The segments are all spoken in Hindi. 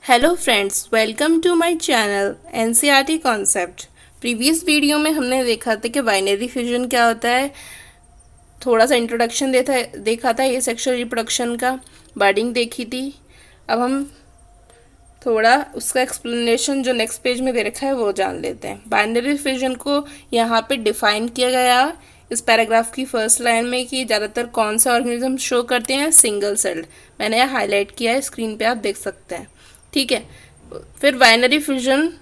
Hello friends, welcome to my channel NCERT concept. Previous video में हमने देखा था कि बाइनरी फ्यूजन क्या होता है, थोड़ा सा इंट्रोडक्शन देखा था ये सेक्सुअल रिप्रोडक्शन का, बर्डिंग देखी थी। अब हम थोड़ा उसका एक्सप्लेनेशन जो नेक्स्ट पेज में दे रखा है वो जान लेते हैं। बाइनरी फ्यूजन को यहाँ पे डिफाइन किया गया इस पैराग्राफ की फर्स्ट लाइन में कि ज़्यादातर कौन सा ऑर्गेनिज्म शो करते हैं, सिंगल सेल्ड। मैंने यह हाईलाइट किया है, स्क्रीन पे आप देख सकते हैं, ठीक है। फिर बाइनरी फ्यूजन,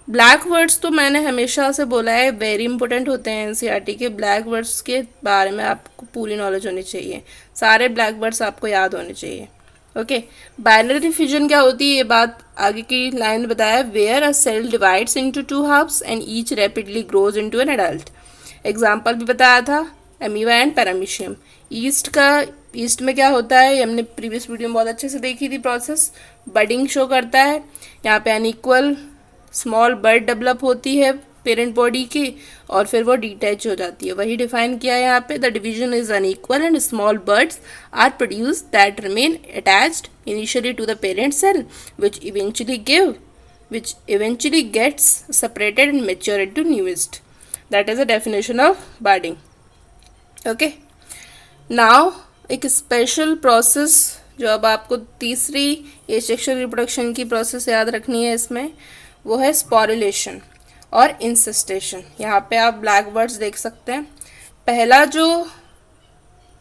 ब्लैक वर्ड्स तो मैंने हमेशा से बोला है वेरी इंपॉर्टेंट होते हैं एनसीईआरटी के। ब्लैक वर्ड्स के बारे में आपको पूरी नॉलेज होनी चाहिए, सारे ब्लैक वर्ड्स आपको याद होने चाहिए, ओके। बाइनरी फ्यूजन क्या होती है, ये बात आगे की लाइन बताया, where a cell divides into two halves and each rapidly grows into an adult. Example भी बताया था, अमीबा एंड पैरामीशियम। ईस्ट में क्या होता है, ये हमने प्रीवियस वीडियो में बहुत अच्छे से देखी थी प्रोसेस। बडिंग शो करता है, यहाँ पे अनइक्वल स्मॉल बर्ड डेवलप होती है पेरेंट बॉडी की और फिर वो डिटैच हो जाती है, वही डिफाइन किया है यहाँ पे। The division is unequal and small buds are produce that remain attached initially to the parent cell which eventually gets separated and mature into newest. That is the definition of budding, okay. Now एक स्पेशल प्रोसेस जो अब आपको तीसरी ये सेक्सुअल रिप्रोडक्शन की प्रोसेस याद रखनी है इसमें, वो है स्पोरुलेशन और इंसिस्टेशन। यहाँ पे आप ब्लैक वर्ड्स देख सकते हैं। पहला जो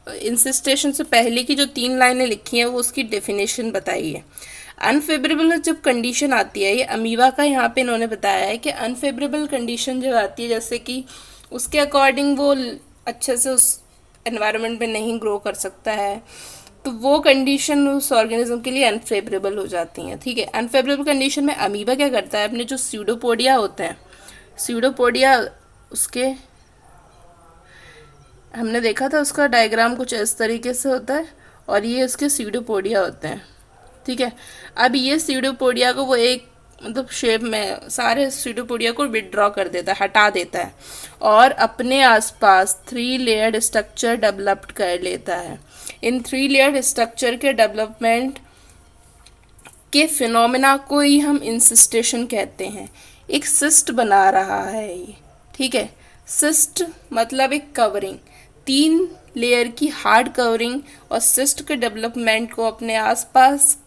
इंसिस्टेशन से पहले की जो 3 लाइनें लिखी हैं वो उसकी डेफिनेशन बताई है। अनफेवरेबल जब कंडीशन आती है, ये अमीबा का यहाँ पे इन्होंने बताया है कि अनफेवरेबल कंडीशन जब आती है, जैसे कि उसके अकॉर्डिंग वो अच्छे से उस एनवायरनमेंट में नहीं ग्रो कर सकता है, तो वो कंडीशन उस ऑर्गेनिज्म के लिए अनफेवरेबल हो जाती हैं, ठीक है। अनफेवरेबल कंडीशन में अमीबा क्या करता है, अपने जो स्यूडोपोडिया होते हैं, स्यूडोपोडिया उसके हमने देखा था उसका डायग्राम कुछ इस तरीके से होता है और ये उसके स्यूडोपोडिया होते हैं, ठीक है। अब ये स्यूडोपोडिया को वो एक मतलब शेप में सारे स्यूडोपोडिया को विड्रॉ कर देता है, हटा देता है और अपने आसपास 3 लेयर्ड स्ट्रक्चर डेवलप्ड कर लेता है। इन 3 लेयर्ड स्ट्रक्चर के डेवलपमेंट के फिनोमेना को ही हम इंसिस्टेशन कहते हैं। एक सिस्ट बना रहा है ये, ठीक है। सिस्ट मतलब एक कवरिंग, 3 लेयर की हार्ड कवरिंग और सिस्ट के डेवलपमेंट को अपने आसपास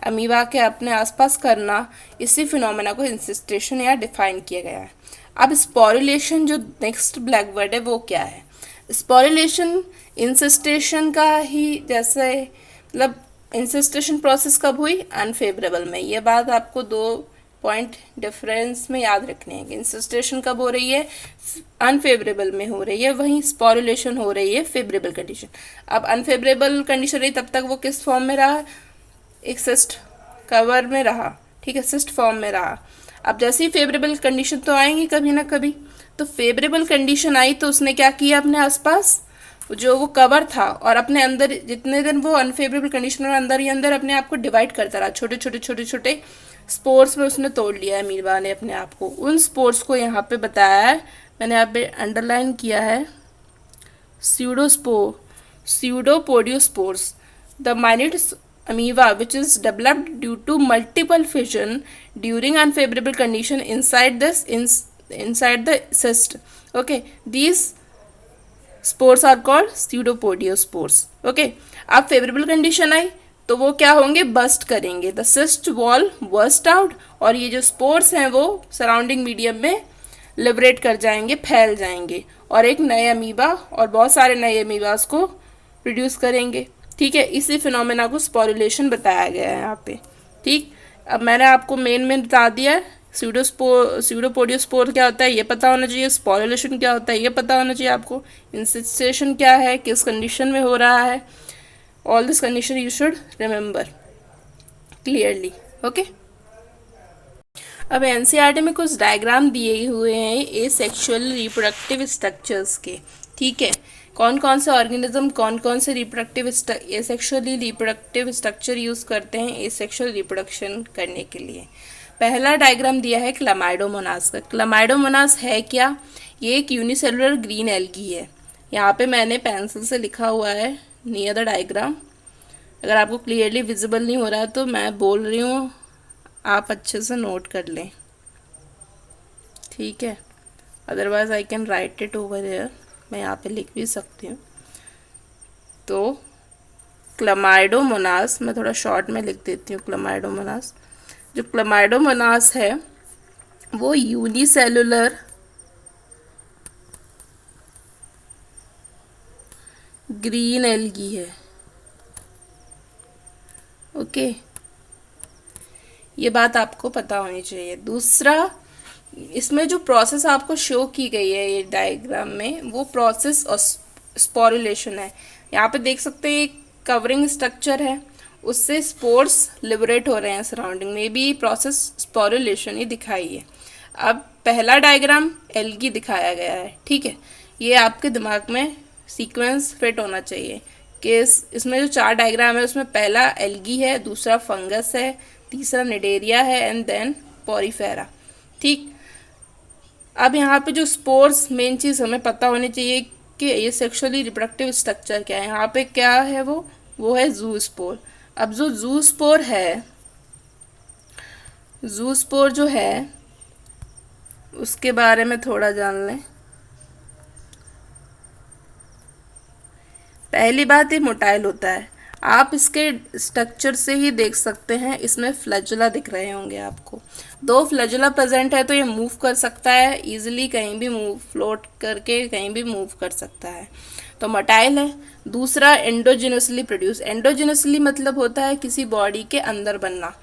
अमीबा के अपने आसपास करना, इसी फिनोमेना को इंसिस्टेशन या डिफाइन किया गया है। अब स्पोरुलेशन जो नेक्स्ट ब्लैक वर्ड है वो क्या है, स्पोरुलेशन इंसिस्टेशन का ही जैसे मतलब इंसिस्टेशन प्रोसेस कब हुई, अनफेवरेबल में। ये बात आपको 2 पॉइंट डिफरेंस में याद रखने हैं कि इंसिस्टेशन कब हो रही है, अनफेवरेबल में हो रही है, वहीं स्पोरुलेशन हो रही है फेवरेबल कंडीशन। अब अनफेवरेबल कंडीशन रही तब तक वो किस फॉर्म में रहा, एक सिस्ट कवर में रहा, ठीक है, सिस्ट फॉर्म में रहा। अब जैसे ही फेवरेबल कंडीशन तो आएंगी कभी ना कभी, तो फेवरेबल कंडीशन आई तो उसने क्या किया, अपने आसपास जो वो कवर था और अपने अंदर जितने दिन वो अनफेवरेबल कंडीशन और अंदर ही अंदर अपने आप को डिवाइड करता रहा, छोटे छोटे छोटे छोटे स्पोर्स में उसने तोड़ लिया अमीबा ने अपने आप को। उन स्पोर्स को यहाँ पे बताया है, मैंने यहाँ पे अंडरलाइन किया है, pseudopodospores, the minute amoeba which is developed due to multiple fission during unfavorable condition inside the cyst, okay, these spores are called pseudopodiospores, okay. अब फेवरेबल कंडीशन आई तो वो क्या होंगे, बस्ट करेंगे, the cyst wall burst out और ये जो स्पोर्स हैं वो सराउंडिंग मीडियम में लिबरेट कर जाएंगे, फैल जाएंगे और एक नए अमीबा और बहुत सारे नए अमीबास को प्रोड्यूस करेंगे, ठीक है। इसी फिनोमेना को स्पोरुलेशन बताया गया है यहाँ पे, ठीक। अब मैंने आपको मेन बता दिया है, स्यूडोपोडियोस्पोर क्या होता है ये पता होना चाहिए, स्पोरुलेशन क्या होता है ये पता होना चाहिए आपको, इंसिस्टेशन क्या है, किस कंडीशन में हो रहा है, all this condition you should remember clearly, okay. अब एनसीईआरटी में कुछ डायग्राम दिए हुए हैं एसेक्सुअल रिप्रोडक्टिव स्ट्रक्चर्स के, ठीक है। कौन कौन से ऑर्गेनिज्म कौन कौन से एसेक्सुअली रिप्रोडक्टिव स्ट्रक्चर यूज़ करते हैं एसेक्सुअल रिप्रोडक्शन करने के लिए। पहला डायग्राम दिया है क्लामाइडोमोनास का। क्लामाइडोमोनास है क्या, ये एक यूनिसेलुलर ग्रीन एल्गी है। यहाँ पे मैंने पेंसिल से लिखा हुआ है नियर द डायग्राम। अगर आपको क्लियरली विजिबल नहीं हो रहा है तो मैं बोल रही हूँ, आप अच्छे से नोट कर लें, ठीक है। Otherwise I can write it over here, मैं यहाँ पे लिख भी सकती हूँ। तो क्लमाइडोमोनास, मैं थोड़ा शॉर्ट में लिख देती हूँ क्लमाइडोमोनास। जो क्लमाइडोमोनास है वो यूनिसेलुलर ग्रीन एल्गी है, ओके। ये बात आपको पता होनी चाहिए। दूसरा, इसमें जो प्रोसेस आपको शो की गई है ये डायग्राम में, वो प्रोसेस स्पोरुलेशन है। यहाँ पे देख सकते हैं एक कवरिंग स्ट्रक्चर है, उससे स्पोर्स लिबरेट हो रहे हैं सराउंडिंग में, भी प्रोसेस स्पोरुलेशन ही दिखाई है। अब पहला डायग्राम एल्गी दिखाया गया है, ठीक है। ये आपके दिमाग में सीक्वेंस फिट होना चाहिए कि इसमें जो 4 डायग्राम है उसमें पहला एल्गी है, दूसरा फंगस है, तीसरा निडेरिया है एंड देन पोरीफेरा, ठीक। अब यहाँ पे जो स्पोर्स, मेन चीज़ हमें पता होनी चाहिए कि ये सेक्सुअली रिप्रोडक्टिव स्ट्रक्चर क्या है। यहाँ पे क्या है वो है जूस्पोर। अब जो जूस्पोर है, जूस्पोर जो है उसके बारे में थोड़ा जान लें। पहली बात, ये मोटाइल होता है। आप इसके स्ट्रक्चर से ही देख सकते हैं, इसमें फ्लैजुला दिख रहे होंगे आपको। 2 फ्लैजुला प्रेजेंट है तो ये मूव कर सकता है इजीली, कहीं भी मूव, फ्लोट करके कहीं भी मूव कर सकता है, तो मोटाइल है। दूसरा, एंडोजिनसली प्रोड्यूस। एंडोजिनसली मतलब होता है किसी बॉडी के अंदर बनना,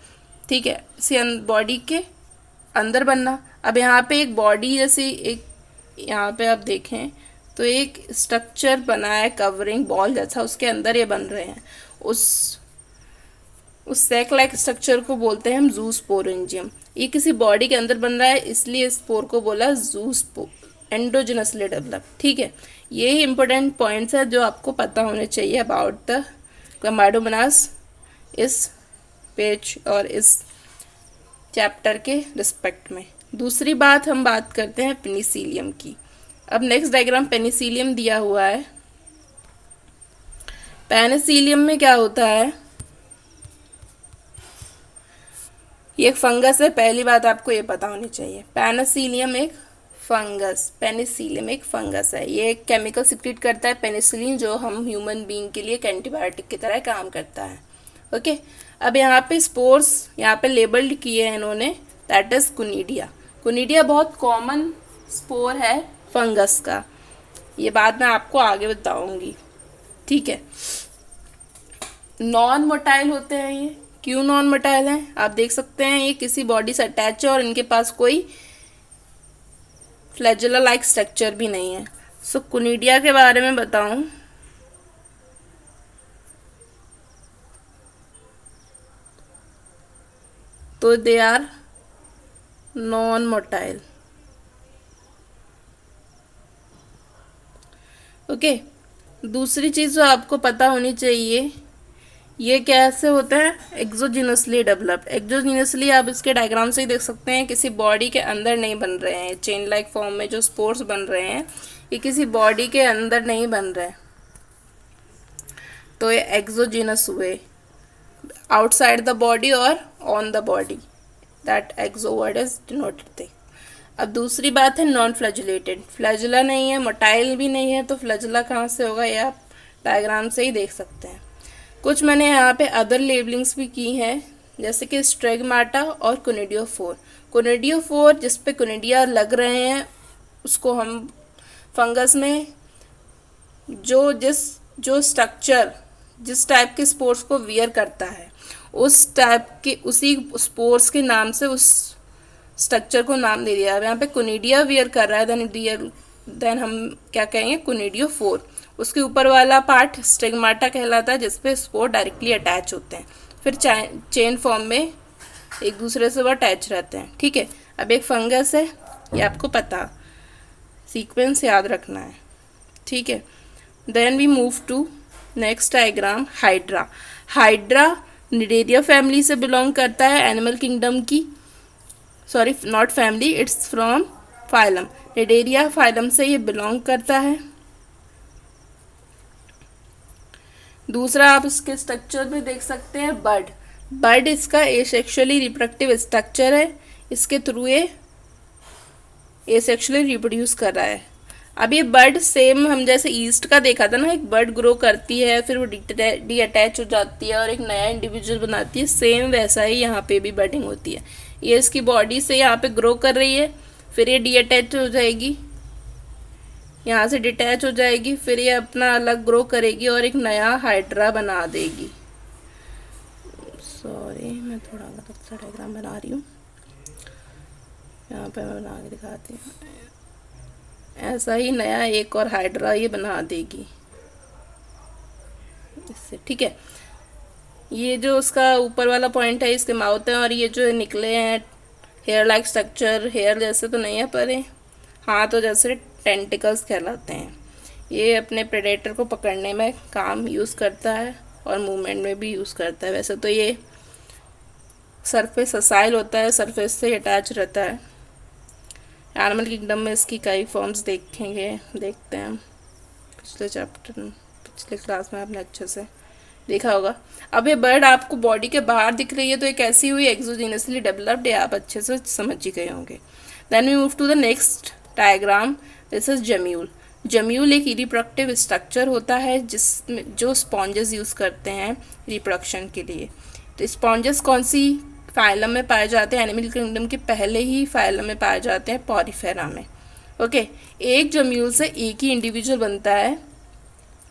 ठीक है, किसी बॉडी के अंदर बनना। अब यहाँ पे एक बॉडी जैसी, एक यहाँ पे आप देखें तो एक स्ट्रक्चर बना है कवरिंग बॉल जैसा, उसके अंदर ये बन रहे हैं। उस सैक लाइक स्ट्रक्चर को बोलते हैं हम जूस्पोरेंजियम। ये किसी बॉडी के अंदर बन रहा है, इसलिए स्पोर को बोला जूस्पोर, एंडोजिनसली डेवलप, ठीक है। यही इंपॉर्टेंट पॉइंट्स है जो आपको पता होने चाहिए अबाउट द क्लमाइडोमोनास इस पेज और इस चैप्टर के रिस्पेक्ट में। दूसरी बात, हम बात करते हैं पेनिसिलियम की। अब नेक्स्ट डायग्राम पेनिसिलियम दिया हुआ है। पेनिसिलियम में क्या होता है, ये एक फंगस है, पहली बात आपको ये पता होनी चाहिए। पेनिसिलियम एक फंगस, पेनिसिलियम एक फंगस है। ये एक केमिकल सिक्रीट करता है पेनिसिलिन, जो हम ह्यूमन बीइंग के लिए एक एंटीबायोटिक की तरह काम करता है, ओके। अब यहाँ पे स्पोर्स यहाँ पे लेबल्ड किए हैं इन्होंने, दैट इज कुनिडिया। कुनिडिया बहुत कॉमन स्पोर है फंगस का, ये बात मैं आपको आगे बताऊंगी, ठीक है। नॉन मोटाइल होते हैं ये। क्यों नॉन मोटाइल हैं, आप देख सकते हैं ये किसी बॉडी से अटैच है और इनके पास कोई फ्लैजुला लाइक स्ट्रक्चर भी नहीं है। सो कुनिडिया के बारे में बताऊं तो they are non motile, okay. दूसरी चीज़ जो आपको पता होनी चाहिए, ये कैसे होता है, एक्सोजिनसली डेवलप्ड। एक्सोजिनसली आप इसके डायग्राम से ही देख सकते हैं, किसी बॉडी के अंदर नहीं बन रहे हैं। चेन लाइक फॉर्म में जो स्पोर्स बन रहे हैं ये किसी बॉडी के अंदर नहीं बन रहे, तो ये एक्सोजिनस हुए, आउटसाइड द बॉडी और on the body, that exo word is denoted thing. अब दूसरी बात है नॉन फ्लैजुलेटेड, फ्लैजुला नहीं है, मोटाइल भी नहीं है, तो फ्लैजुला कहाँ से होगा, ये आप डायग्राम से ही देख सकते हैं। कुछ मैंने यहाँ पे अदर लेबलिंग्स भी की हैं, जैसे कि स्ट्रेगमाटा और कोनिडियोफोर। कोनिडियोफोर जिस पे कोनिडिया लग रहे हैं उसको हम फंगस में जो स्ट्रक्चर जिस टाइप के स्पोर्स को वियर करता है उस टाइप के, उसी स्पोर्स के नाम से उस स्ट्रक्चर को नाम दे दिया। अब यहाँ पे कोनिडिया वियर कर रहा है, देन हम क्या कहेंगे, कोनिडियोफोर। उसके ऊपर वाला पार्ट स्टिग्माटा कहलाता है, जिसपे स्पोर डायरेक्टली अटैच होते हैं, फिर चेन फॉर्म में एक दूसरे से वो अटैच रहते हैं, ठीक है। अब एक फंगस है, ये आपको पता, सीक्वेंस याद रखना है, ठीक है। Then we move to next diagram, hydra. Hydra cnidaria family से बिलोंग करता है, एनिमल किंगडम की, sorry not family, it's from phylum. Cnidaria phylum से ये बिलोंग करता है। दूसरा आप इसके स्ट्रक्चर में देख सकते हैं बर्ड। बर्ड इसका एसेक्सुअली रिप्रोडक्टिव स्ट्रक्चर है, इसके थ्रू ये एसेक्सुअली रिप्रोड्यूस कर रहा है। अब ये बर्ड सेम हम जैसे ईस्ट का देखा था ना, एक बर्ड ग्रो करती है फिर वो डी अटैच हो जाती है और एक नया इंडिविजुअल बनाती है, सेम वैसा ही यहाँ पे भी बर्डिंग होती है। ये इसकी बॉडी से यहाँ पे ग्रो कर रही है, फिर ये डी अटैच हो जाएगी, यहाँ से डिटैच हो जाएगी, फिर ये अपना अलग ग्रो करेगी और एक नया हाइड्रा बना देगी। सॉरी मैं थोड़ा गलत सा डायग्राम बना रही हूँ, यहाँ पे मैं बना के दिखाती हूँ। ऐसा ही नया एक और हाइड्रा ये बना देगी इससे, ठीक है। ये जो उसका ऊपर वाला पॉइंट है इसके माउथ है, और ये जो निकले हैं हेयर लाइक स्ट्रक्चर, हेयर जैसे तो नहीं है पर हाथों जैसे टेंटिकल्स कहलाते हैं। ये अपने प्रेडेटर को पकड़ने में काम यूज़ करता है और मूवमेंट में भी यूज़ करता है। वैसे तो ये सरफेस ससाइल होता है, सरफेस से अटैच रहता है। एनिमल किंगडम में इसकी कई फॉर्म्स देखते हैं पिछले चैप्टर में, पिछले क्लास में आपने अच्छे से देखा होगा। अब ये बर्ड आपको बॉडी के बाहर दिख रही है तो ये कैसी हुई, एक्सोजीनियसली डेवलप्ड, आप अच्छे से समझ ही गए होंगे। Then we move to the next diagram, this is gemmule. Gemmule एक रिप्रोडक्टिव स्ट्रक्चर होता है जिसमें जो स्पॉन्जेस यूज़ करते हैं रिप्रोडक्शन के लिए। तो स्पॉन्जेस कौन सी फाइलम में पाए जाते हैं, एनिमल किंगडम के पहले ही फाइलम में पाए जाते हैं, पॉरीफेरा में। ओके, एक जम्यूल से एक ही इंडिविजुअल बनता है,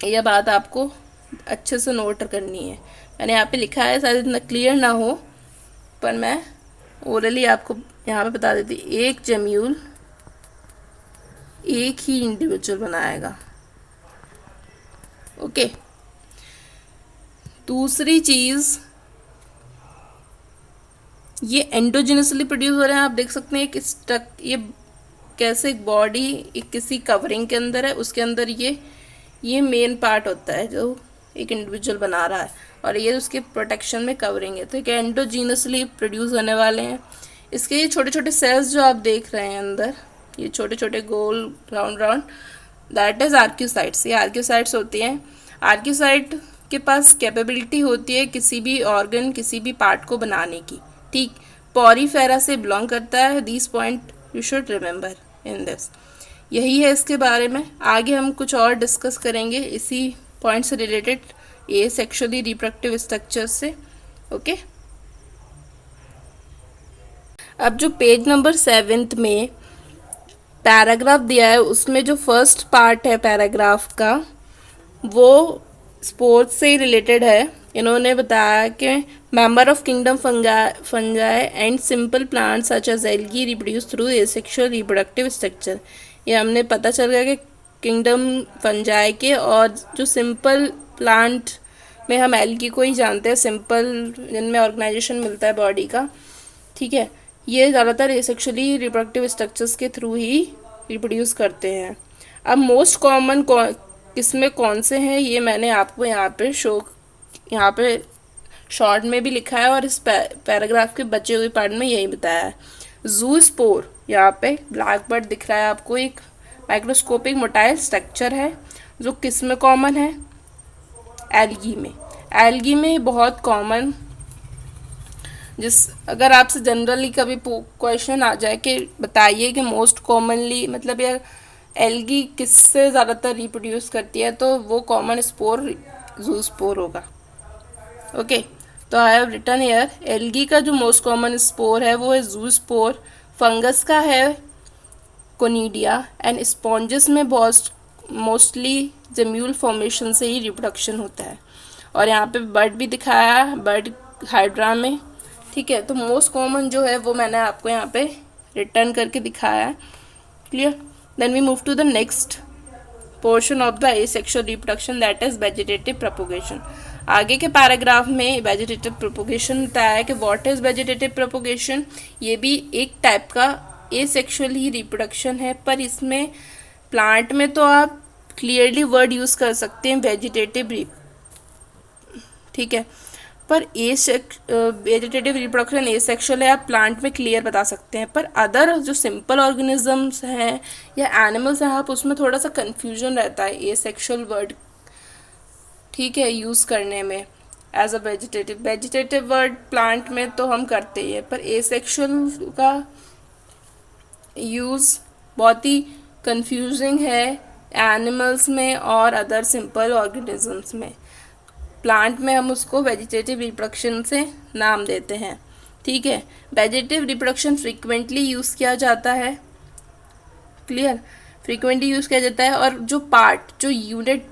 यह बात आपको अच्छे से नोट करनी है। मैंने यहाँ पे लिखा है, शायद इतना क्लियर ना हो पर मैं ओरली आपको यहाँ पे बता देती, एक जम्यूल एक ही इंडिविजुअल बनाएगा। ओके, दूसरी चीज़ ये एंडोजिनसली प्रोड्यूस हो रहे हैं। आप देख सकते हैं ये कैसे एक बॉडी एक किसी कवरिंग के अंदर है, उसके अंदर ये मेन पार्ट होता है जो एक इंडिविजुअल बना रहा है, और ये उसके प्रोटेक्शन में कवरिंग है। तो एक एंडोजीनसली प्रोड्यूस होने वाले हैं। इसके ये छोटे छोटे सेल्स जो आप देख रहे हैं अंदर, ये छोटे छोटे गोल राउंड दैट इज आर्क्यूसाइट्स। ये आर्क्यूसाइट्स होती हैं। आर्क्यूसाइट के पास कैपेबिलिटी होती है किसी भी ऑर्गन, किसी भी पार्ट को बनाने की, ठीक। पॉरीफेरा से बिलोंग करता है। This point you should remember in this. यही है इसके बारे में। आगे हम कुछ और डिस्कस करेंगे इसी पॉइंट से रिलेटेड, ए सेक्सुअली रिप्रोडक्टिव स्ट्रक्चर से। ओके, अब जो पेज नंबर 7 में पैराग्राफ दिया है उसमें जो फर्स्ट पार्ट है पैराग्राफ का वो स्पोर्ट्स से रिलेटेड है। इन्होंने बताया कि member of kingdom fungi and simple plants such as algae reproduce through asexual reproductive structure. ये हमने पता चल गया कि किंगडम फंजाई के और जो सिंपल प्लांट में हम एल्गी को ही जानते हैं, सिंपल जिनमें ऑर्गेनाइजेशन मिलता है बॉडी का, ठीक है। ये ज़्यादातर एसेक्सुअली रिप्रोडक्टिव स्ट्रक्चर्स के थ्रू ही रिप्रोड्यूस करते हैं। अब मोस्ट कॉमन किसमें कौन से हैं ये मैंने आपको यहाँ पे शॉर्ट में भी लिखा है और इस पैराग्राफ के बचे हुए पार्ट में यही बताया है। ज़ूस्पोर, यहाँ पे ब्लैक बर्ड दिख रहा है आपको, एक माइक्रोस्कोपिक मोटाइल स्ट्रक्चर है जो किस में कॉमन है, एल्गी में। एल्गी में बहुत कॉमन, अगर आपसे जनरली कभी क्वेश्चन आ जाए कि बताइए कि मोस्ट कॉमनली मतलब यार एल्गी किससे ज़्यादातर रिप्रोड्यूस करती है, तो वो कॉमन स्पोर ज़ूस्पोर होगा। ओके, तो I have written here algae का जो मोस्ट कॉमन स्पोर है वो है ज़ूस्पोर। फंगस का है कोनिडिया एंड स्पॉन्जेस में बहुत मोस्टली जम्यूल फॉर्मेशन से ही रिप्रोडक्शन होता है। और यहाँ पे बर्ड भी दिखाया है, बर्ड हाइड्रा में, ठीक है। तो मोस्ट कॉमन जो है वो मैंने आपको यहाँ पे रिटर्न करके दिखाया है, clear. Then we move to the next portion of the asexual reproduction that is vegetative propagation. आगे के पैराग्राफ में वेजिटेटिव प्रोपोगेशन बताया है कि व्हाट इज वेजिटेटिव प्रोपोगेशन। ये भी एक टाइप का एसेक्सुअल ही रिप्रोडक्शन है, पर इसमें प्लांट में तो आप क्लियरली वर्ड यूज़ कर सकते हैं वेजिटेटिव, ठीक है, पर वेजिटेटिव रिप्रोडक्शन एसेक्सुअल है, आप प्लांट में क्लियर बता सकते हैं। पर अदर जो सिंपल ऑर्गेनिजम्स हैं या एनिमल्स हैं, आप उसमें थोड़ा सा कन्फ्यूजन रहता है एसेक्सुअल वर्ड ठीक है, यूज़ करने में as a vegetative. Vegetative word plant में तो हम करते ही है, पर एसेक्सुअल का यूज़ बहुत ही कंफ्यूजिंग है एनिमल्स में और अदर सिंपल ऑर्गेनिजम्स में। प्लांट में हम उसको वेजिटेटिव रिप्रोडक्शन से नाम देते हैं, ठीक है। वेजिटेटिव रिप्रोडक्शन फ्रीक्वेंटली यूज़ किया जाता है, क्लियर, फ्रीक्वेंटली यूज़ किया जाता है। और जो पार्ट, जो यूनिट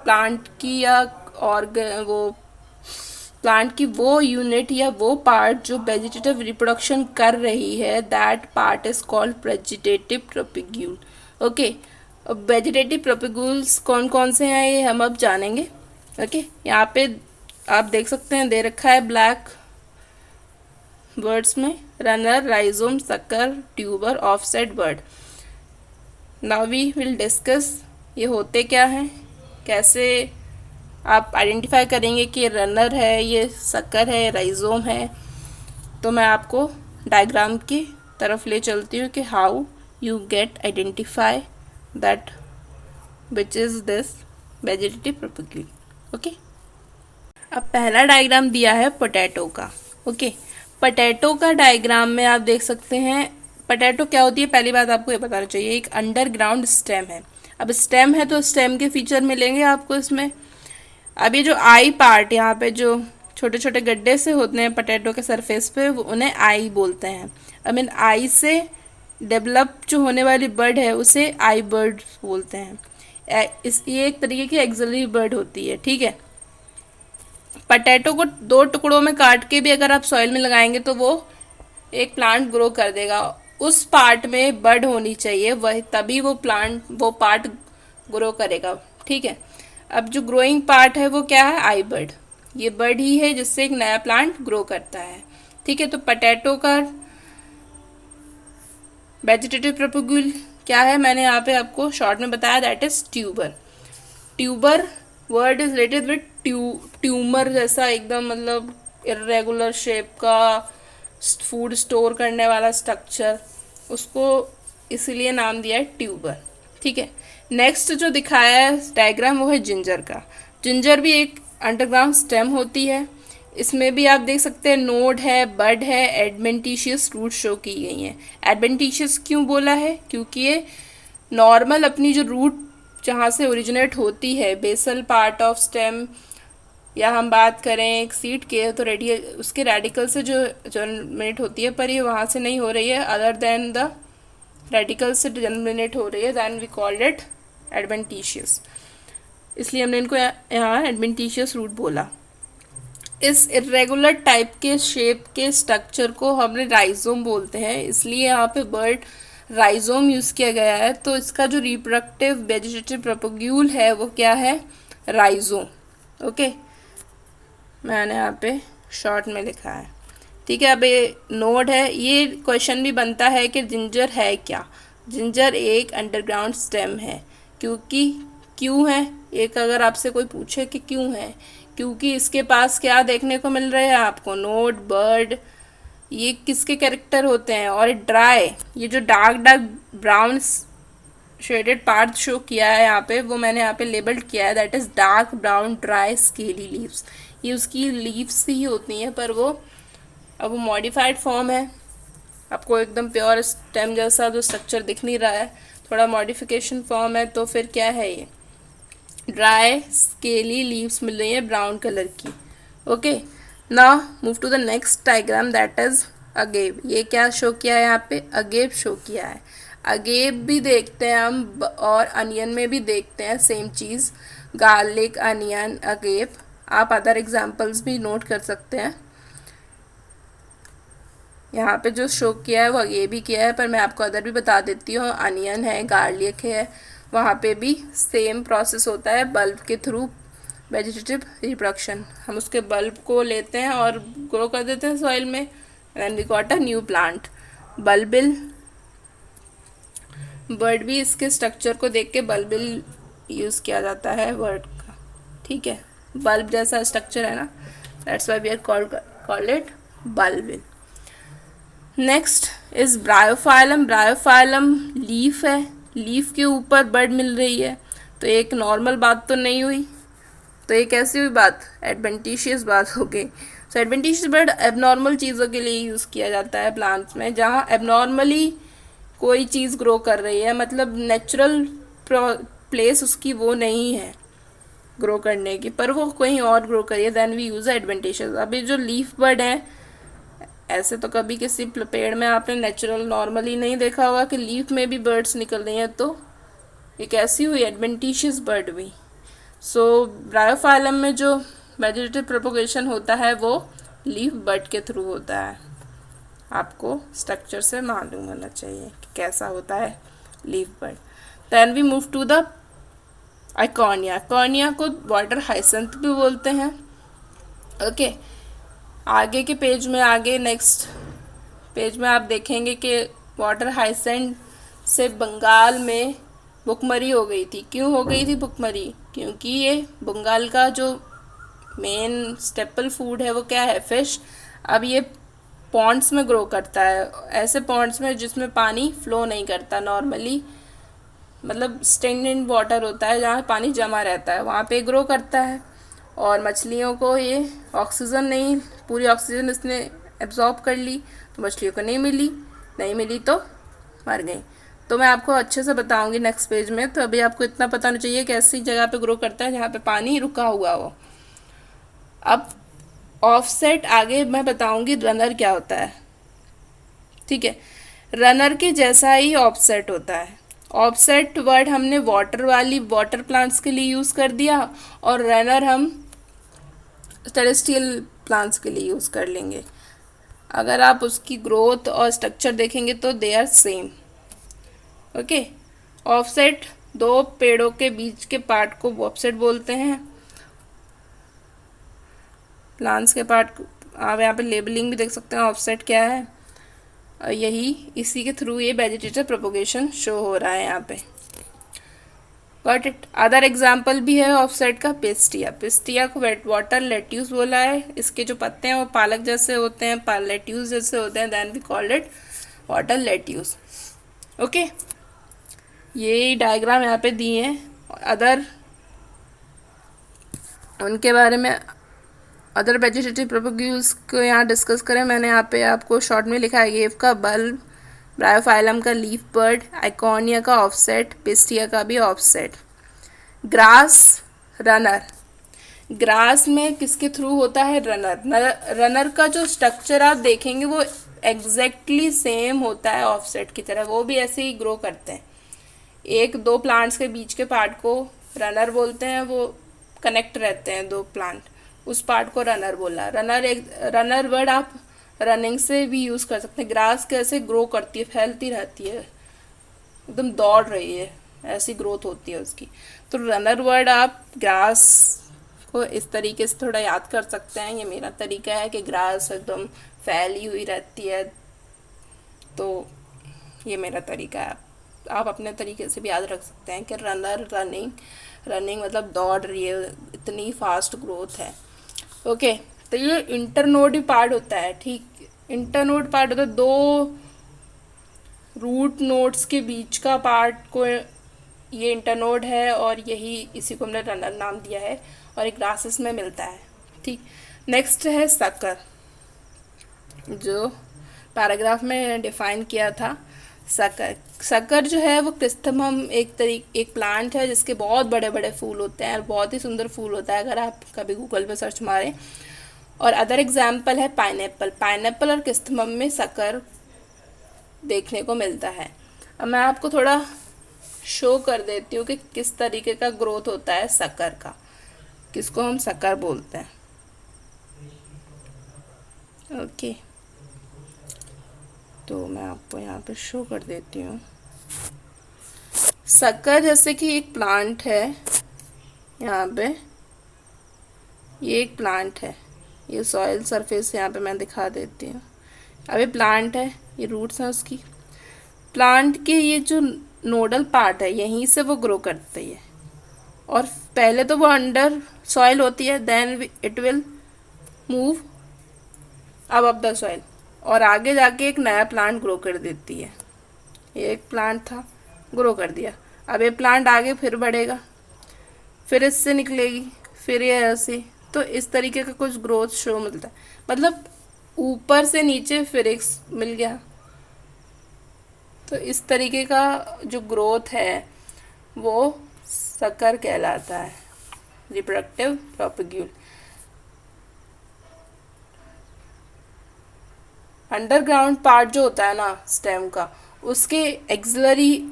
प्लांट की या वो प्लांट की वो यूनिट या वो पार्ट जो वेजिटेटिव रिप्रोडक्शन कर रही है, that part is called vegetative propagule. Okay, अब वेजिटेटिव प्रोपिग्यूल्स कौन कौन से हैं ये हम अब जानेंगे। ओके, यहाँ पे आप देख सकते हैं, दे रखा है ब्लैक वर्ड्स में, runner, rhizome, sucker, tuber, offset, bird. Now we will discuss ये होते क्या हैं, कैसे आप आइडेंटिफाई करेंगे कि रनर है, ये सकर है, राइजोम है। तो मैं आपको डायग्राम की तरफ ले चलती हूँ कि how you get identify that which is this vegetative propagule. Okay, अब पहला डायग्राम दिया है पोटैटो का। ओके, पोटैटो का डायग्राम में आप देख सकते हैं, पोटैटो क्या होती है, पहली बात आपको ये बताना चाहिए, एक अंडरग्राउंड स्टेम है। अब स्टेम है तो स्टेम के फीचर मिलेंगे आपको इसमें। अब ये जो आई पार्ट, यहाँ पे जो छोटे छोटे गड्ढे से होते हैं पोटैटो के सरफेस पे, वो उन्हें आई बोलते हैं। अब इन आई से डेवलप जो होने वाली बर्ड है उसे आई बर्ड बोलते हैं। ये एक तरीके की एक्सिलरी बर्ड होती है, ठीक है। पोटैटो को दो टुकड़ों में काट के भी अगर आप सॉइल में लगाएंगे तो वो एक प्लांट ग्रो कर देगा। उस पार्ट में बर्ड होनी चाहिए, वह तभी वो पार्ट ग्रो करेगा, ठीक है। अब जो ग्रोइंग पार्ट है वो क्या है, आई बर्ड। ये बर्ड ही है जिससे एक नया प्लांट ग्रो करता है, ठीक है। तो पोटैटो का वेजिटेटिव प्रोपिग्यूल क्या है, मैंने यहाँ पे आपको शॉर्ट में बताया, that is tuber. Tuber word is related with tumour जैसा, एकदम मतलब इरेगुलर शेप का फूड स्टोर करने वाला स्ट्रक्चर, उसको इसीलिए नाम दिया है ट्यूबर, ठीक है। नेक्स्ट जो दिखाया है डायग्राम वो है जिंजर का। जिंजर भी एक अंडरग्राउंड स्टेम होती है। इसमें भी आप देख सकते हैं नोड है, बड है, एडवेंटिशियस रूट शो की गई हैं। एडवेंटिशियस क्यों बोला है, क्योंकि ये नॉर्मल अपनी जो रूट जहाँ से ओरिजिनेट होती है, बेसल पार्ट ऑफ स्टेम, या हम बात करें एक सीड के, तो उसके रेडिकल से जो जनरेट होती है, पर ये वहाँ से नहीं हो रही है, अदर देन द रेडिकल से जनरेट हो रही है, then we called it adventitious. इसलिए हमने इनको यहाँ एडवेंटिशियस रूट बोला। इस इरेगुलर टाइप के शेप के स्ट्रक्चर को हमने राइजोम बोलते हैं, इसलिए यहाँ पे बर्ड राइजोम यूज़ किया गया है। तो इसका जो रिप्रोडक्टिव वेजिटेटिव प्रोपिग्यूल है वो क्या है, राइजोम। ओके, मैंने यहाँ पे शॉर्ट में लिखा है, ठीक है। अब ये नोड है, ये क्वेश्चन भी बनता है कि जिंजर है क्या। जिंजर एक अंडरग्राउंड स्टेम है, क्योंकि क्यों है, एक अगर आपसे कोई पूछे कि क्यों है, क्योंकि इसके पास क्या देखने को मिल रहे हैं आपको, नोड, बर्ड, ये किसके कैरेक्टर होते हैं। और ड्राई, ये जो dark dark brown shaded part show किया है यहाँ पे, वो मैंने यहाँ पे लेबल्ड किया है, that is dark brown dry scaly leaves. ये उसकी लीव्स ही होती हैं, पर वो अब वो मॉडिफाइड फॉर्म है, आपको एकदम प्योर स्टेम जैसा जो स्ट्रक्चर दिख नहीं रहा है, थोड़ा मॉडिफिकेशन फॉर्म है। तो फिर क्या है, ये ड्राई स्केली लीव्स मिल रही है ब्राउन कलर की। Okay, now move to the next diagram, that is agave. ये क्या शो किया है यहाँ पे, अगेव शो किया है। अगेव भी देखते हैं हम, और अनियन में भी देखते हैं सेम चीज़, गार्लिक, अनियन, अगेव। आप अदर एग्जाम्पल्स भी नोट कर सकते हैं। यहाँ पे जो शो किया है वो ये भी किया है, पर मैं आपको अदर भी बता देती हूँ, अनियन है, गार्लिक है, वहाँ पे भी सेम प्रोसेस होता है, बल्ब के थ्रू वेजिटेटिव रिप्रोडक्शन। हम उसके बल्ब को लेते हैं और ग्रो कर देते हैं सॉइल में, and we got a new plant. Bulbil bird भी इसके स्ट्रक्चर को देख के बल्बिल यूज़ किया जाता है वर्ड का, ठीक है। बल्ब जैसा स्ट्रक्चर है ना, that's why we are called it bulbil. Next is bryophyllum. Bryophyllum leaf है, लीफ के ऊपर बर्ड मिल रही है, तो एक नॉर्मल बात तो नहीं हुई, तो ये कैसी हुई बात, एडवेंटिशियस बात हो गई। सो एडवेंटिशियस बर्ड एबनॉर्मल चीज़ों के लिए यूज़ किया जाता है प्लांट्स में, जहाँ एबनॉर्मली कोई चीज़ ग्रो कर रही है, मतलब नेचुरल प्लेस उसकी वो नहीं है ग्रो करने की, पर वो कहीं और ग्रो करिए, देन वी यूज़ एडवेंटिशियस। अभी जो लीफ बर्ड है, ऐसे तो कभी किसी पेड़ में आपने नेचुरल नॉर्मली नहीं देखा होगा कि लीफ में भी बर्ड्स निकल रही हैं, तो ये कैसी हुई, एडवेंटिशियस बर्ड हुई। सो ब्रायोफाइलम में जो वेजिटेटिव प्रोपोगेशन होता है वो लीफ बर्ड के थ्रू होता है। आपको स्ट्रक्चर से मालूम होना चाहिए कि कैसा होता है leaf bud. Then we move to the आइकॉनिया। कॉर्निया को वाटर हाइसेंथ भी बोलते हैं। ओके, आगे के पेज में, आगे नेक्स्ट पेज में आप देखेंगे कि वाटर हाइसेंथ से बंगाल में भुखमरी हो गई थी। क्यों हो गई थी भुखमरी? क्योंकि ये बंगाल का जो मेन स्टेपल फूड है वो क्या है, फिश। अब ये पॉन्ड्स में ग्रो करता है, ऐसे पॉन्ड्स में जिसमें पानी फ्लो नहीं करता नॉर्मली, मतलब स्टेगनेंट वाटर होता है, जहाँ पानी जमा रहता है वहाँ पे ग्रो करता है। और मछलियों को ये ऑक्सीजन नहीं, पूरी ऑक्सीजन इसने एब्जॉर्ब कर ली, तो मछलियों को नहीं मिली तो मर गई। तो मैं आपको अच्छे से बताऊंगी नेक्स्ट पेज में। तो अभी आपको इतना पता होना चाहिए कि ऐसी जगह पे ग्रो करता है जहाँ पे पानी रुका हुआ हो। अब ऑफसेट आगे मैं बताऊंगी रनर क्या होता है, ठीक है। रनर के जैसा ही ऑफसेट होता है। ऑफसेट वर्ड हमने वाटर प्लांट्स के लिए यूज़ कर दिया, और रनर हम टेरेस्ट्रियल प्लांट्स के लिए यूज़ कर लेंगे। अगर आप उसकी ग्रोथ और स्ट्रक्चर देखेंगे तो they are same. Okay, offset, दो पेड़ों के बीच के पार्ट को ऑफसेट बोलते हैं। प्लांट्स के पार्ट, आप यहाँ पे लेबलिंग भी देख सकते हैं ऑफसेट क्या है। और यही इसी के थ्रू ये वेजिटेटिव प्रोपोगेशन शो हो रहा है यहाँ पे। Got it. अदर एग्जाम्पल भी है ऑफसेट का, पिस्टिया। पिस्टिया को वाटर लेट्यूस बोला है। इसके जो पत्ते हैं वो पालक जैसे होते हैं, लेट्यूस जैसे होते हैं, then we called it water lettuce. Okay, ये डायग्राम यहाँ पे दिए हैं। अदर उनके बारे में, अदर वेजिटेटिव प्रोपोगेल्स को यहाँ डिस्कस करें, मैंने यहाँ पे आपको शॉर्ट में लिखा है। गेव का बल्ब, ब्रायोफाइलम का लीफ बर्ड, आइकॉनिया का ऑफसेट, पिस्टिया का भी ऑफसेट। Grass, runner. ग्रास में किसके थ्रू होता है, रनर। रनर का जो स्ट्रक्चर आप देखेंगे वो एग्जैक्टली सेम होता है ऑफसेट की तरह, वो भी ऐसे ही ग्रो करते हैं। एक दो प्लांट्स के बीच के पार्ट को रनर बोलते हैं, वो कनेक्ट रहते हैं दो प्लांट, उस पार्ट को रनर बोला। रनर वर्ड आप रनिंग से भी यूज़ कर सकते हैं। ग्रास कैसे ग्रो करती है, फैलती रहती है, एकदम दौड़ रही है, ऐसी ग्रोथ होती है उसकी। तो रनर वर्ड आप ग्रास को इस तरीके से थोड़ा याद कर सकते हैं। ये मेरा तरीका है कि ग्रास एकदम फैली हुई रहती है, तो ये मेरा तरीका है। आप अपने तरीके से भी याद रख सकते हैं कि रनर, रनिंग मतलब दौड़ रही है, इतनी फास्ट ग्रोथ है। ओके, तो ये इंटरनोड पार्ट होता है, ठीक। इंटरनोड पार्ट होता है दो रूट नोड्स के बीच का पार्ट को, ये इंटरनोड है, और यही इसी को हमने रनर नाम दिया है, और एक ग्रासेस में मिलता है, ठीक। नेक्स्ट है सकर, जो पैराग्राफ में डिफाइन किया था। सकर जो है वो क्रिस्थमम एक प्लांट है जिसके बहुत बड़े बड़े फूल होते हैं और बहुत ही सुंदर फूल होता है, अगर आप कभी गूगल पे सर्च मारें। और अदर एग्जाम्पल है पाइनएप्पल और क्रिस्थमम में सकर देखने को मिलता है। अब मैं आपको थोड़ा शो कर देती हूँ कि किस तरीके का ग्रोथ होता है सकर का, किसको हम सकर बोलते हैं। ओके, तो मैं आपको यहाँ पे शो कर देती हूँ। सकर जैसे कि एक प्लांट है, यहाँ पे ये एक प्लांट है, ये सॉइल सरफेस यहाँ पे मैं दिखा देती हूँ। अब ये प्लांट है, ये रूट्स हैं उसकी। प्लांट के ये जो नोडल पार्ट है, यहीं से वो ग्रो करती है, और पहले तो वो अंडर सॉइल होती है, देन इट विल मूव अब द सॉइल, और आगे जाके एक नया प्लांट ग्रो कर देती है। ये एक प्लांट था, ग्रो कर दिया। अब ये प्लांट आगे फिर बढ़ेगा, फिर इससे निकलेगी, फिर ये ऐसे, तो इस तरीके का कुछ ग्रोथ शो मिलता है, मतलब ऊपर से नीचे फिर एक मिल गया। तो इस तरीके का जो ग्रोथ है वो सकर कहलाता है, रिप्रोडक्टिव प्रोपेग्यूल। अंडरग्राउंड पार्ट जो होता है ना स्टेम का, उसके एक्सिलरी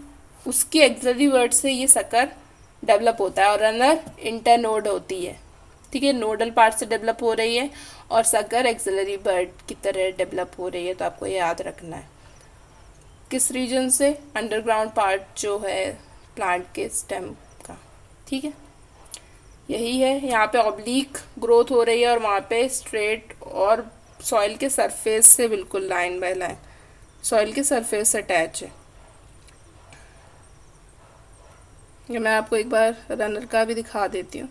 उसकी एक्सिलरी वर्ड से ये सकर डेवलप होता है, और रनर इंटरनोड होती है। ठीक है, नोडल पार्ट से डेवलप हो रही है और सकर एक्सिलरी बर्ड की तरह डेवलप हो रही है। तो आपको ये याद रखना है किस रीजन से, अंडरग्राउंड पार्ट जो है प्लांट के स्टेम का। ठीक है, यही है, यहाँ पे ऑब्लिक ग्रोथ हो रही है और वहाँ पे स्ट्रेट, और सॉइल के सरफेस से बिल्कुल लाइन बाय लाइन सॉइल के सरफेस से अटैच है। ये मैं आपको एक बार रनर का भी दिखा देती हूँ।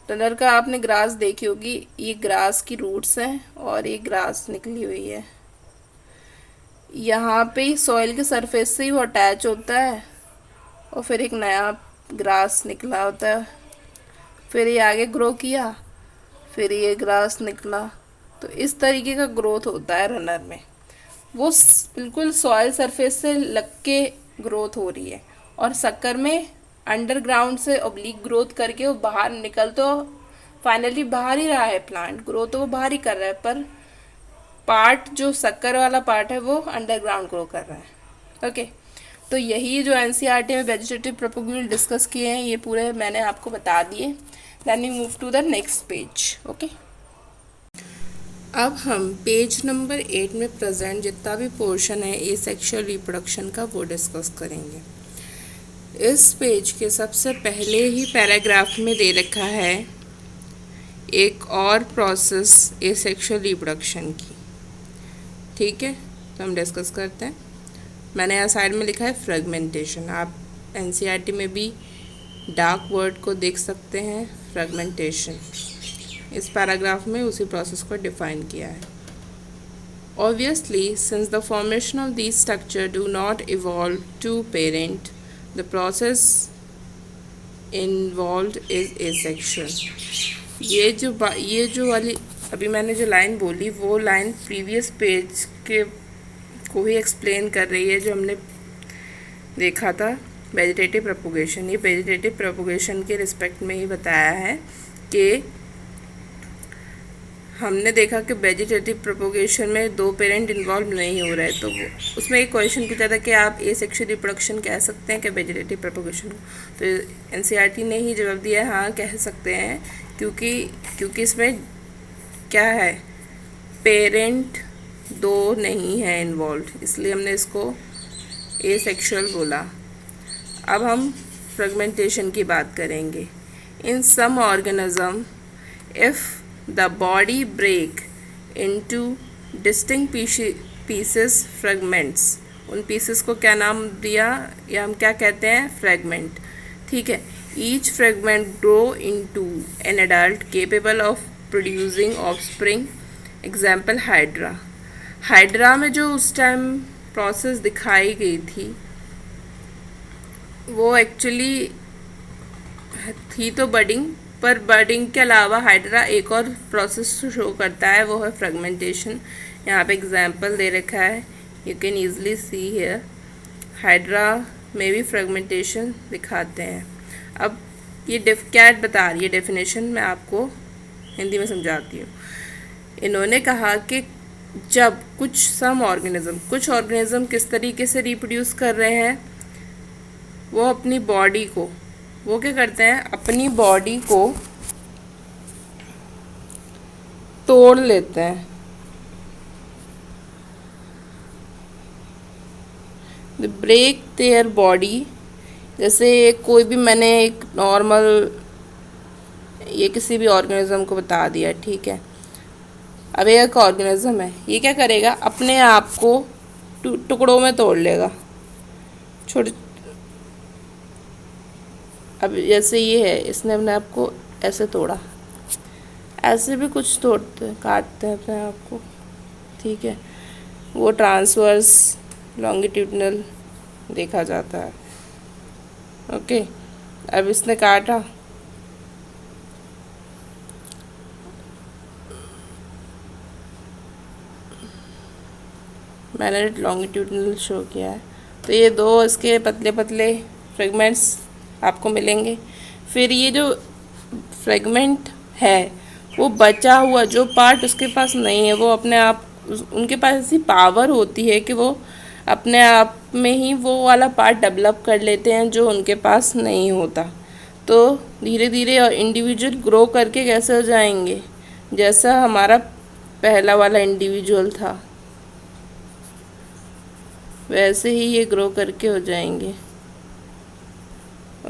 रनर का आपने ग्रास देखी होगी, ये ग्रास की रूट्स हैं और ये ग्रास निकली हुई है। यहाँ पे सॉइल के सरफेस से ही वो अटैच होता है और फिर एक नया ग्रास निकला होता है, फिर ये आगे ग्रो किया, फिर ये ग्रास निकला। तो इस तरीके का ग्रोथ होता है रनर में, वो बिल्कुल सॉइल सरफेस से लग के ग्रोथ हो रही है। और शक्कर में अंडरग्राउंड से ओब्लिक ग्रोथ करके वो बाहर निकल, तो फाइनली बाहर ही रहा है प्लांट, ग्रो तो वो बाहर ही कर रहा है, पर पार्ट जो शक्कर वाला पार्ट है वो अंडरग्राउंड ग्रो कर रहा है। ओके, तो यही जो एनसीईआरटी में वेजिटेटिव प्रोपेग्यूल डिस्कस किए हैं ये पूरे मैंने आपको बता दिए। Then we move to the next page. Okay, अब हम पेज नंबर 8 में प्रेजेंट जितना भी पोर्शन है एसेक्सुअल रिप्रोडक्शन का वो डिस्कस करेंगे। इस पेज के सबसे पहले ही पैराग्राफ में दे रखा है एक और प्रोसेस एसेक्सुअल रिप्रोडक्शन की। ठीक है, तो हम डिस्कस करते हैं। मैंने यहाँ साइड में लिखा है फ्रेगमेंटेशन, आप एनसीईआरटी में भी डार्क वर्ड को देख सकते हैं, फ्रेगमेंटेशन। इस पैराग्राफ में उसी प्रोसेस को डिफाइन किया है। Obviously since the formation of this structure do not evolve to parent, the process involve is asexual. ये जो वाली अभी मैंने जो लाइन बोली वो लाइन प्रीवियस पेज के को ही एक्सप्लेन कर रही है, जो हमने देखा था वेजिटेटिव प्रोपोगेशन। ये वेजिटेटिव प्रोपोगेशन के रिस्पेक्ट में ही बताया है कि हमने देखा कि वेजिटेटिव प्रोपोगेशन में दो पेरेंट इन्वॉल्व नहीं हो रहे, तो उसमें एक क्वेश्चन पूछा था कि आप एसेक्सुअल रिप्रोडक्शन कह सकते हैं कि वेजिटेटिव प्रोपोगेशन को, तो एनसीईआरटी ने ही जवाब दिया हाँ कह सकते हैं, क्योंकि इसमें क्या है, पेरेंट दो नहीं है इन्वॉल्व, इसलिए हमने इसको एसेक्सुअल बोला। अब हम फ्रेगमेंटेशन की बात करेंगे। In some organism if the body break into distinct pieces fragments, उन pieces को क्या नाम दिया या हम क्या कहते हैं, fragment। ठीक है, each fragment grow into an adult capable of producing offspring, example hydra। Hydra में जो उस टाइम प्रोसेस दिखाई गई थी वो एक्चुअली थी तो बडिंग, पर बडिंग के अलावा हाइड्रा एक और प्रोसेस शो करता है, वो है फ्रेगमेंटेशन। यहाँ पे एग्जांपल दे रखा है, you can easily see here. Hydra में भी फ्रेगमेंटेशन दिखाते हैं। अब ये क्या बता रही है डेफिनेशन, मैं आपको हिंदी में समझाती हूँ। इन्होंने कहा कि जब कुछ ऑर्गेनिज्म किस तरीके से रिप्रोड्यूस कर रहे हैं, वो अपनी बॉडी को, वो क्या करते हैं, अपनी बॉडी को तोड़ लेते हैं। द ब्रेक देयर बॉडी, जैसे कोई भी मैंने एक नॉर्मल ये किसी भी ऑर्गेनिज्म को बता दिया, ठीक है। अब एक ऑर्गेनिज्म है, ये क्या करेगा, अपने आप को टुकड़ों में तोड़ लेगा, छोटे। अब जैसे ये है, इसने अपने आप को ऐसे तोड़ा, ऐसे भी कुछ तोड़ते हैं, काटते हैं अपने आप को, ठीक है। वो ट्रांसवर्स लॉन्गिट्यूडनल देखा जाता है। ओके, अब इसने काटा, मैंने लॉन्गिट्यूडनल शो किया है। तो ये दो इसके पतले पतले फ्रेगमेंट्स आपको मिलेंगे। फिर ये जो फ्रेगमेंट है वो बचा हुआ जो पार्ट उसके पास नहीं है, वो अपने आप उनके पास ऐसी पावर होती है कि वो अपने आप में ही वो वाला पार्ट डेवलप कर लेते हैं जो उनके पास नहीं होता। तो धीरे धीरे और इंडिविजुअल ग्रो करके कैसे हो जाएंगे, जैसा हमारा पहला वाला इंडिविजुअल था वैसे ही ये ग्रो करके हो जाएंगे।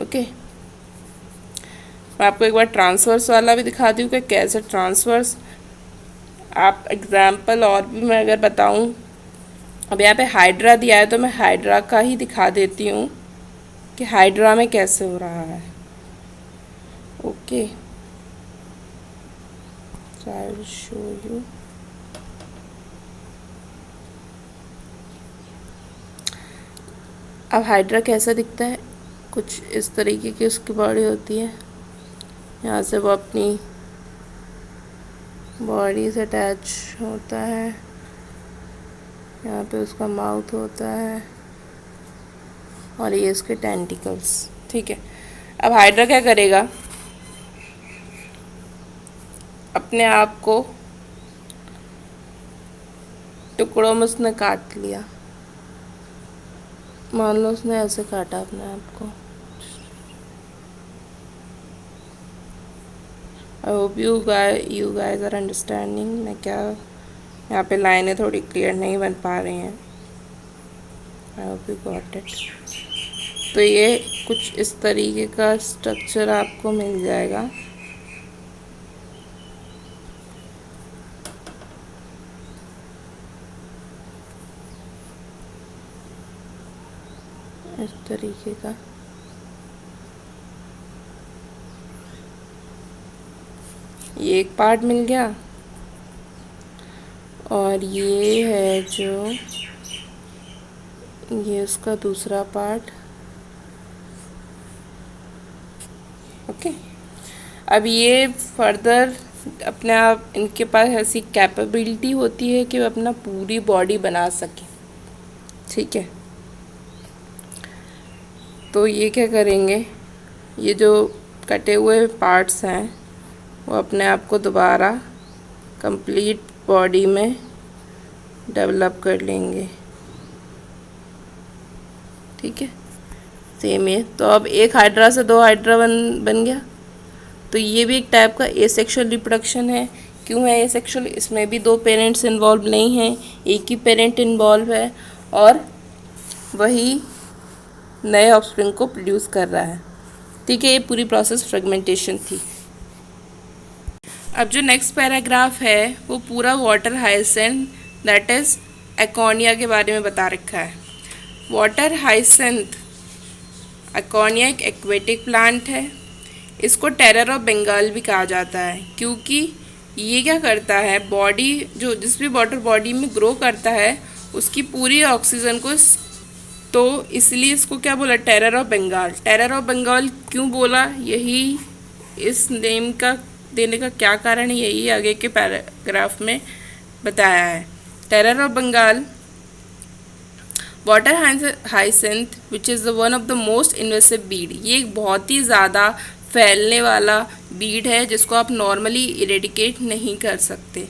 ओके, मैं आपको एक बार ट्रांसवर्स वाला भी दिखाती हूँ कि कैसे ट्रांसवर्स आप एग्जाम्पल और भी मैं अगर बताऊँ। अब यहाँ पे हाइड्रा दिया है तो मैं हाइड्रा का ही दिखा देती हूँ कि हाइड्रा में कैसे हो रहा है। Okay, so I will show you। अब हाइड्रा कैसा दिखता है, कुछ इस तरीके की उसकी बॉडी होती है। यहाँ से वो अपनी बॉडी से अटैच होता है, यहाँ पे उसका माउथ होता है और ये इसके टेंटिकल्स। ठीक है, अब हाइड्रा क्या करेगा, अपने आप को टुकड़ों में उसने काट लिया। मान लो उसने ऐसे काटा अपने आप को। I hope you guys are understanding. मैं क्या, यहाँ पे लाइनें थोड़ी क्लियर नहीं बन पा रही हैं। आई होप यू गॉट इट। तो ये कुछ इस तरीके का स्ट्रक्चर आपको मिल जाएगा। इस तरीके का ये एक पार्ट मिल गया और ये है जो ये उसका दूसरा पार्ट। ओके, अब ये फर्दर अपने आप इनके पास ऐसी कैपेबिलिटी होती है कि वो अपना पूरी बॉडी बना सके। ठीक है, तो ये क्या करेंगे, ये जो कटे हुए पार्ट्स हैं वो अपने आप को दोबारा कंप्लीट बॉडी में डेवलप कर लेंगे। ठीक है, सेम है। तो अब एक हाइड्रा से दो हाइड्रा बन गया। तो ये भी एक टाइप का एसेक्सुअल रिप्रोडक्शन है। क्यों है एसेक्सुअल, इसमें भी दो पेरेंट्स इन्वॉल्व नहीं हैं, एक ही पेरेंट इन्वॉल्व है और वही नए ऑफस्प्रिंग को प्रोड्यूस कर रहा है। ठीक है, ये पूरी प्रोसेस फ्रेगमेंटेशन थी। अब जो नेक्स्ट पैराग्राफ है वो पूरा वाटर हाइसेंथ दैट इज़ एकोनिया के बारे में बता रखा है। वाटर हाइसेंथ एकोनिया एक एक्वेटिक प्लांट है। इसको टेरर ऑफ बंगाल भी कहा जाता है क्योंकि ये क्या करता है, बॉडी जो जिस भी वाटर बॉडी में ग्रो करता है उसकी पूरी ऑक्सीजन को तो इसलिए इसको क्या बोला, terror of Bengal. Terror of Bengal क्यों बोला, यही इस नेम का देने का क्या कारण है, यही आगे के पैराग्राफ में बताया है। Terror of Bengal water hyacinth which is the one of the most invasive weed. ये एक बहुत ही ज़्यादा फैलने वाला बीड है जिसको आप नॉर्मली इरेडिकेट नहीं कर सकते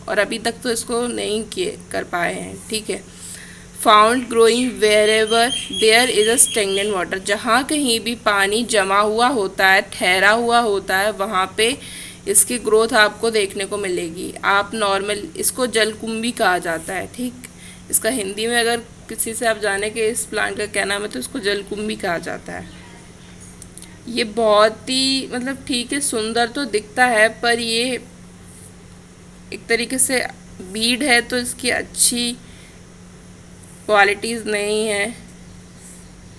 और अभी तक तो इसको नहीं कर पाए हैं। ठीक है, found growing wherever there is a stagnant water. जहाँ कहीं भी पानी जमा हुआ होता है, ठहरा हुआ होता है, वहाँ पे इसकी ग्रोथ आपको देखने को मिलेगी। आप नॉर्मल इसको जलकुंभी कहा जाता है। ठीक, इसका हिंदी में अगर किसी से आप जाने के इस प्लांट का क्या नाम है तो इसको जलकुंभी कहा जाता है। ये बहुत ही मतलब ठीक है, सुंदर तो दिखता है पर ये एक तरीके से बीड है तो इसकी अच्छी क्वालिटीज़ नहीं है।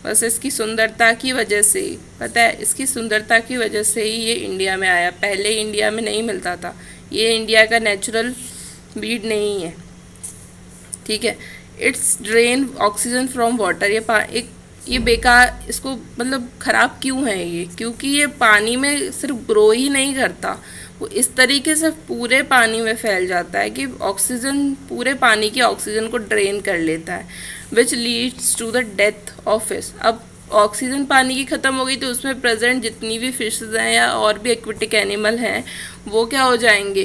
बस इसकी सुंदरता की वजह से ही, पता है, इसकी सुंदरता की वजह से ही ये इंडिया में आया। पहले इंडिया में नहीं मिलता था, ये इंडिया का नेचुरल बीड नहीं है। ठीक है, it's drain oxygen from water. ये बेकार, इसको मतलब ख़राब क्यों है ये, क्योंकि ये पानी में सिर्फ ग्रो ही नहीं करता, वो इस तरीके से पूरे पानी में फैल जाता है कि ऑक्सीजन, पूरे पानी की ऑक्सीजन को ड्रेन कर लेता है, which leads to the death of fish. अब ऑक्सीजन पानी की ख़त्म हो गई तो उसमें प्रेजेंट जितनी भी फिशेज हैं या और भी एक्वेटिक एनिमल हैं वो क्या हो जाएंगे,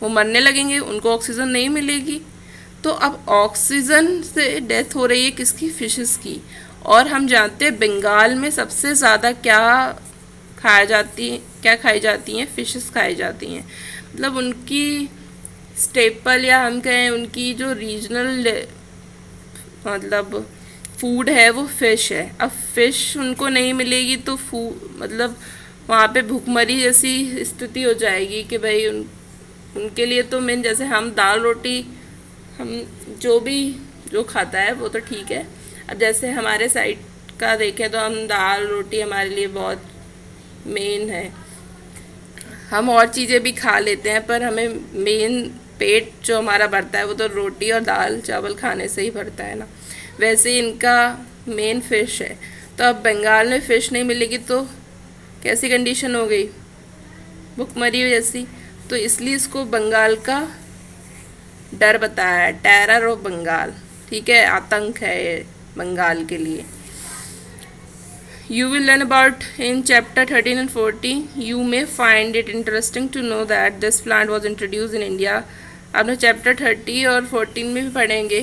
वो मरने लगेंगे, उनको ऑक्सीजन नहीं मिलेगी। तो अब ऑक्सीजन से डेथ हो रही है किसकी, फिशेस की। और हम जानते हैं बंगाल में सबसे ज़्यादा क्या खाई जाती हैं, फिशेस खाई जाती हैं। मतलब उनकी स्टेपल या हम कहें उनकी जो रीजनल मतलब फूड है वो फ़िश है। अब फ़िश उनको नहीं मिलेगी तो मतलब वहाँ पे भूखमरी जैसी स्थिति हो जाएगी कि भाई उनके लिए तो मेन, जैसे हम दाल रोटी, हम जो खाता है वो तो ठीक है। अब जैसे हमारे साइड का देखें तो हम दाल रोटी हमारे लिए बहुत मेन है। हम और चीज़ें भी खा लेते हैं पर हमें मेन पेट जो हमारा भरता है वो तो रोटी और दाल चावल खाने से ही भरता है ना। वैसे ही इनका मेन फ़िश है। तो अब बंगाल में फ़िश नहीं मिलेगी तो कैसी कंडीशन हो गई, भुखमरी जैसी। तो इसलिए इसको बंगाल का डर बताया है, टेरर ऑफ बंगाल। ठीक है, आतंक है ये बंगाल के लिए। You will learn about in chapter 13 and 14. You may find it interesting to know that this plant was introduced in India. आपने चैप्टर 30 और 14 में भी पढ़ेंगे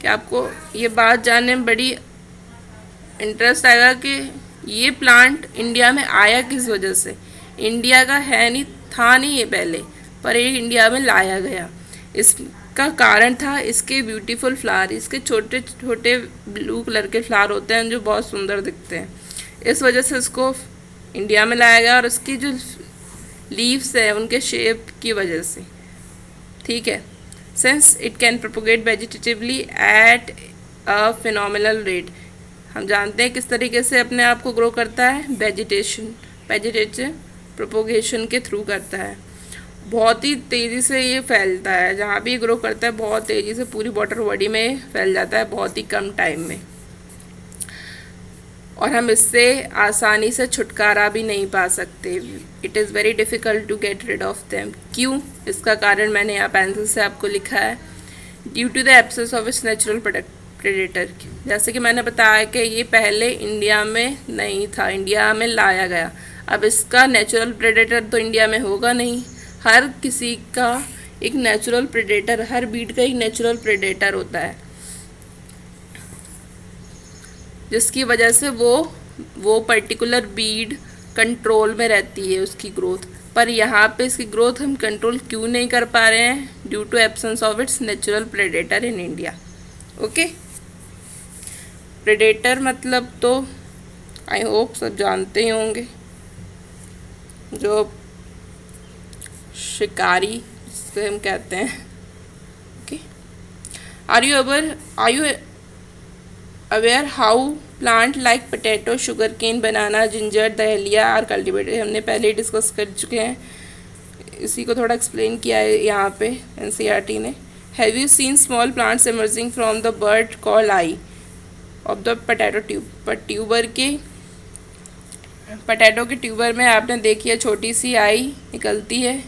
कि आपको ये बात जानने में बड़ी इंटरेस्ट आएगा कि ये प्लांट इंडिया में आया किस वजह से। इंडिया का है नहीं, था नहीं ये पहले, पर ये इंडिया में लाया गया। इसका कारण था इसके ब्यूटीफुल फ्लावर, इसके छोटे छोटे ब्लू कलर के फ्लावर होते हैं जो बहुत सुंदर दिखते हैं। इस वजह से इसको इंडिया में लाया गया और उसकी जो लीव्स है उनके शेप की वजह से। ठीक है, since it can propagate vegetatively at a phenomenal rate. हम जानते हैं किस तरीके से अपने आप को ग्रो करता है, वेजिटेटिव प्रोपोगेशन के थ्रू करता है। बहुत ही तेज़ी से ये फैलता है, जहाँ भी ग्रो करता है बहुत तेज़ी से पूरी वाटर बॉडी में फैल जाता है बहुत ही कम टाइम में, और हम इससे आसानी से छुटकारा भी नहीं पा सकते। It is very difficult to get rid of them. क्यों, इसका कारण मैंने यहाँ पेंसिल से आपको लिखा है, due to the absence of its natural predator. जैसे कि मैंने बताया कि ये पहले इंडिया में नहीं था, इंडिया में लाया गया। अब इसका नेचुरल प्रेडेटर तो इंडिया में होगा नहीं। हर किसी का एक नेचुरल प्रेडेटर, हर बीट का एक नेचुरल प्रेडेटर होता है, जिसकी वजह से वो पर्टिकुलर बीड कंट्रोल में रहती है उसकी ग्रोथ। पर यहाँ पे इसकी ग्रोथ हम कंट्रोल क्यों नहीं कर पा रहे हैं, due to absence of its natural predator in India. Okay, predator मतलब तो आई होप सब जानते ही होंगे, जो शिकारी जिसे हम कहते हैं। Okay, are you aware how plant like potato, sugarcane, banana, ginger, dahlia are cultivated. हमने पहले ही डिस्कस कर चुके हैं, इसी को थोड़ा एक्सप्लेन किया है यहाँ पे एनसीईआरटी ने। Have you seen small plants emerging from the bird call I of the potato tube. पर पोटैटो के ट्यूबर में आपने देखी है छोटी सी आई निकलती है,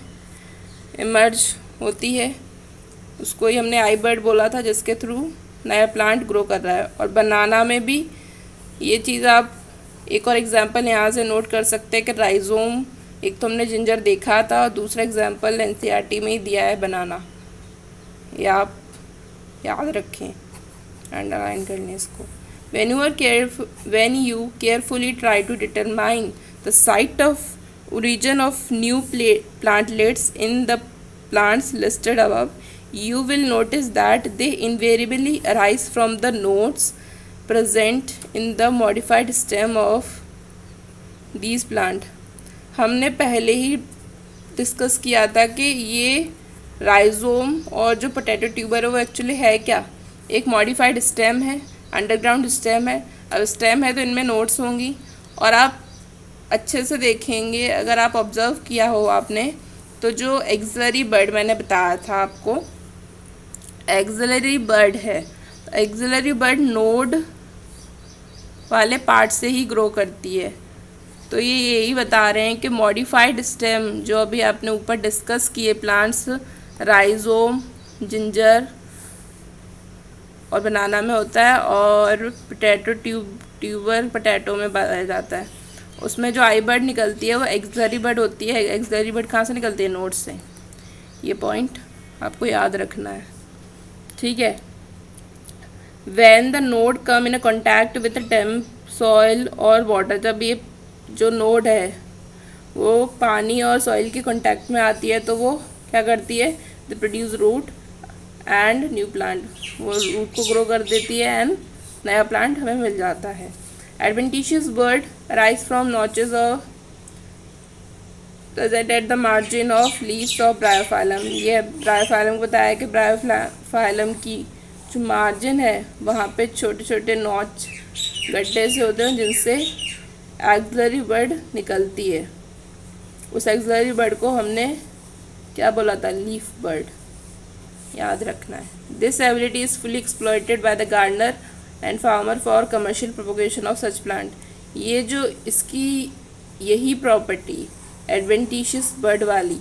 इमर्ज होती है, उसको ही हमने आई बर्ड बोला था, जिसके थ्रू नया प्लांट ग्रो कर रहा है। और बनाना में भी ये चीज़ आप एक और एग्जांपल यहाँ से नोट कर सकते हैं कि राइजोम, एक तो हमने जिंजर देखा था और दूसरा एग्जांपल एनसीईआरटी में ही दिया है बनाना, ये आप याद रखें, अंडरलाइन कर लें इसको। when you carefully try to determine the site of origin of new plantlets in the plants listed above, you will notice that they invariably arise from the nodes present in the modified stem of these plant। हमने पहले ही डिस्कस किया था कि ये राइजोम और जो पोटैटो ट्यूबर है वो एक्चुअली है क्या, एक मॉडिफाइड स्टेम है, अंडरग्राउंड स्टेम है। अब स्टेम है तो इनमें नोट्स होंगी, और आप अच्छे से देखेंगे, अगर आप ऑब्ज़र्व किया हो आपने, तो जो एक्सिलरी बर्ड मैंने बताया था आपको, एक्सिलरी बर्ड है, एक्सिलरी बर्ड नोड वाले पार्ट से ही ग्रो करती है। तो ये यही बता रहे हैं कि मॉडिफाइड स्टेम जो अभी आपने ऊपर डिस्कस किए प्लांट्स राइजोम, जिंजर और बनाना में होता है, और पोटैटो ट्यूबर पोटैटो में पाया जाता है। उसमें जो आई बर्ड निकलती है वो एक्सलरी बर्ड होती है। एक्सलरी बर्ड कहाँ से निकलती है? नोड से। ये पॉइंट आपको याद रखना है, ठीक है। When the node come in contact with temp soil और वाटर, जब ये जो नोड है वो पानी और सॉइल के कांटेक्ट में आती है तो वो क्या करती है? The produce root and new plant, वो रूट को ग्रो कर देती है एंड नया प्लांट हमें मिल जाता है। Adventitious bird rise from notches of present at the margin of leaves of Bryophyllum. ये ब्रायोफाइलम को बताया कि ब्रायोफाइलम की जो मार्जिन है वहाँ पे छोटे छोटे नॉच गड्ढे से होते हैं जिनसे एक्सलरी बर्ड निकलती है। उस एक्सलरी बर्ड को हमने क्या बोला था? लीफ बर्ड, याद रखना है। This ability is fully exploited by the gardener and farmer for commercial propagation of such plant. ये जो इसकी यही प्रॉपर्टी एडवेंटिशियस बर्ड वाली,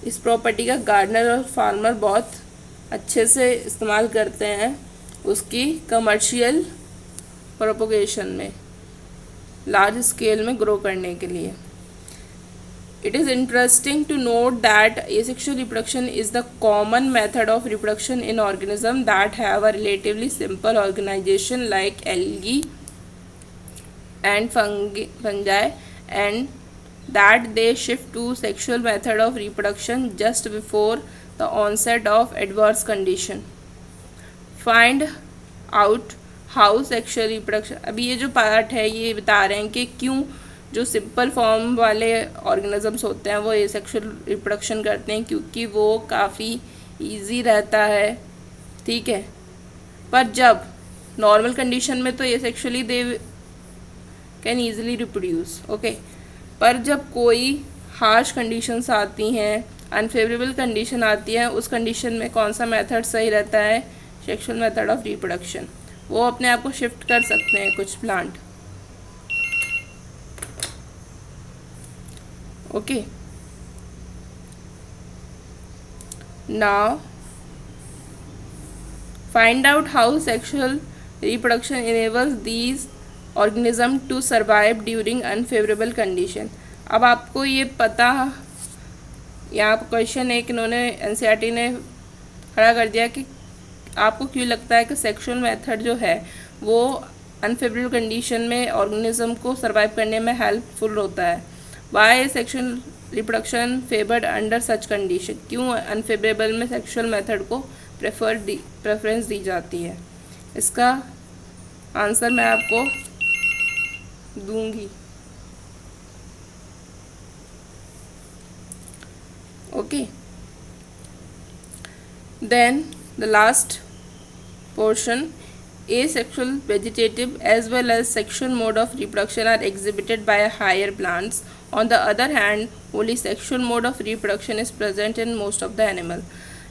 इस प्रॉपर्टी का गार्डनर और फार्मर बहुत अच्छे से इस्तेमाल करते हैं उसकी कमर्शियल प्रोपोगेशन में, लार्ज स्केल में ग्रो करने के लिए। It is interesting to note that asexual reproduction is the common method of reproduction in organisms that have a relatively simple organization like algae and fungi, and that they shift to sexual method of reproduction just before the onset of adverse condition. Find out how sexual reproduction, अभी ये जो पार्ट है ये बता रहे हैं कि क्यों जो सिंपल फॉर्म वाले ऑर्गेनिजम्स होते हैं वो एसेक्सुअल रिप्रोडक्शन करते हैं, क्योंकि वो काफ़ी इजी रहता है, ठीक है। पर जब नॉर्मल कंडीशन में तो asexually they can easily reproduce, okay. पर जब कोई हार्श कंडीशंस आती हैं, अनफेवरेबल कंडीशन आती है, उस कंडीशन में कौन सा मेथड सही रहता है? Sexual method of reproduction. वो अपने आप को शिफ्ट कर सकते हैं कुछ plant, okay. Now find out how sexual reproduction enables these organisms to survive during unfavorable condition। अब आपको ये पता, यहाँ पर क्वेश्चन एक इन्होंने एनसीईआरटी ने खड़ा कर दिया कि आपको क्यों लगता है कि सेक्सुअल मेथड जो है वो अनफेवरेबल कंडीशन में ऑर्गेनिज्म को सरवाइव करने में हेल्पफुल होता है। Why sexual reproduction favoured under such condition, क्यों अनफेवरेबल में सेक्सुअल मेथड को प्रेफरेंस दी जाती है? इसका आंसर मैं आपको दूंगी, okay. Then the last portion, asexual vegetative as well as sexual mode of reproduction are exhibited by higher plants. On the other hand, only sexual mode of reproduction is present in most of the animal.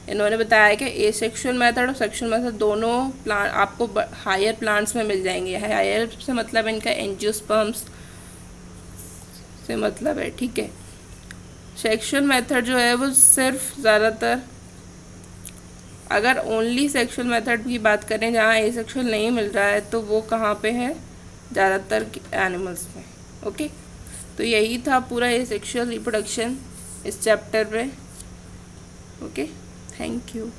इन्होंने बताया कि एसेक्सुअल मेथड और सेक्सुअल मेथड दोनों प्लांट आपको हायर प्लांट्स में मिल जाएंगे। हायर से मतलब इनका एंजियोस्पर्म्स से मतलब है, ठीक है। सेक्सुअल मेथड जो है वो सिर्फ ज़्यादातर, अगर ओनली सेक्सुअल मेथड की बात करें जहाँ एसेक्सुअल नहीं मिल रहा है तो वो कहाँ पे है? ज़्यादातर एनिमल्स में, ओके। तो यही था पूरा एसेक्सुअल रिप्रोडक्शन इस चैप्टर पे, ओके। Thank you.